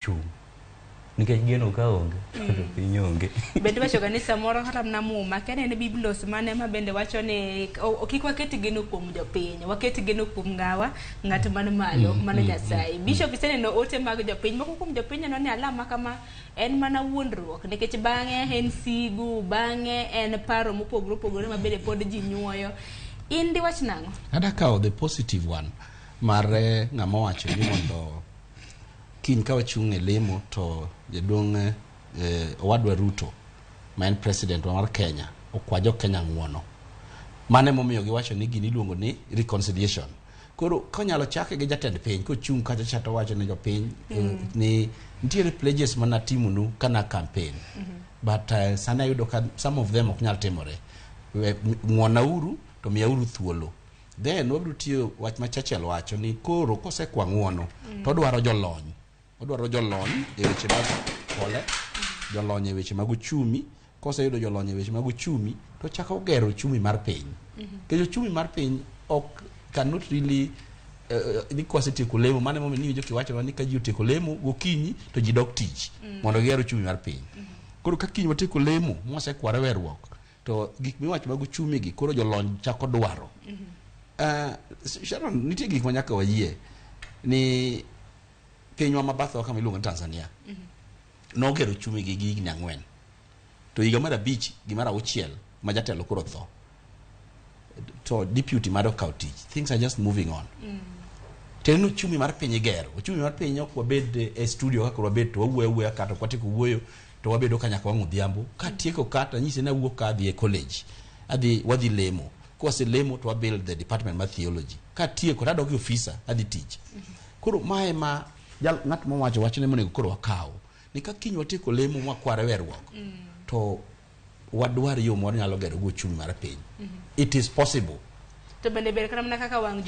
chung nikech geno ka onge to piny onge. Bende wacho ni samoro kata na muma kene ne biblos mane ma bende wacho ni kik waket geno kuom jopiny, waket geno kuom ng'at man malo mana Nyasaye. Bishop iseneno ote mag jopiny, moko kuom jopiny no ni alama kama en mana wuondruok nikech bang'e en sigu, bang'e en paro mopogore opogore ma bende pod ji nyuoyo. In di wach nang'o? Adakawo the positive one mar ng'ama wacho ni mondo kiny ka wachung' e lemo to jaduong' Owadwa Ruto ma en president mar Kenya okwajo Kenya ng'uono. Mane momiyo giwacho ni gini iluongo ni reconciliation. Koro konyalo chake gi jatend piny kochung' kacha chato wacho ne jopiny ni nitiere pledges mana timonu kana campaign. But sana yudo ka some of them ok nyal timore. Ng'uonauru to miyauru thuolo. Then wabiro tiyo wach ma Churchill wacho ni koro kosekwa ng'uono to odwaro jolony. Odwaro jolony e weche mag pole, jolony e weche mag uchumi. Koseyudo jolony e weche mag uchumi to chako gero uchumi mar piny. Kejo uchumi mar piny ok cannot really ni kwasetieko lemo mane momiyo ni joki wacho ni ka ji otieko lemo gokinyi to ji dok tich mondo gero uchumi mar piny. Koro ka kiny watieko lemo mwasekware werruok to gik miwacho mag uchumi gi koro jolony chako dwaro. Sharon, nitie gik ma nyaka wayie ni pinywa mabatho kama iluongo Tanzania nogero uchumi gi higni 4 to higa mar 5 gi mar 6 ma jatelo koro tho to deputy mar okaw tich. Things are just moving on. Teno uchumi mar piny igero. Uchumi mar piny ok wabed e studio kaka wabed to wawuoyo kata kwatieko wuoyo to wabedo kanyaka wang' odhiambo ka tieko kata nyise na wuok ka dhi e college wadhi lemo. Kwase lemo to wabuild the department mar theology. Ka tieko to adok ofisa adhi tich. Koro mae ma ng'at mowacho wachne monego koro wakaw ni ka kiny watieko lemo mwakware werruok to wadwar yo moro nyalo gero go uchumi mar piny. It is possible. To bende ber kana kaka wang'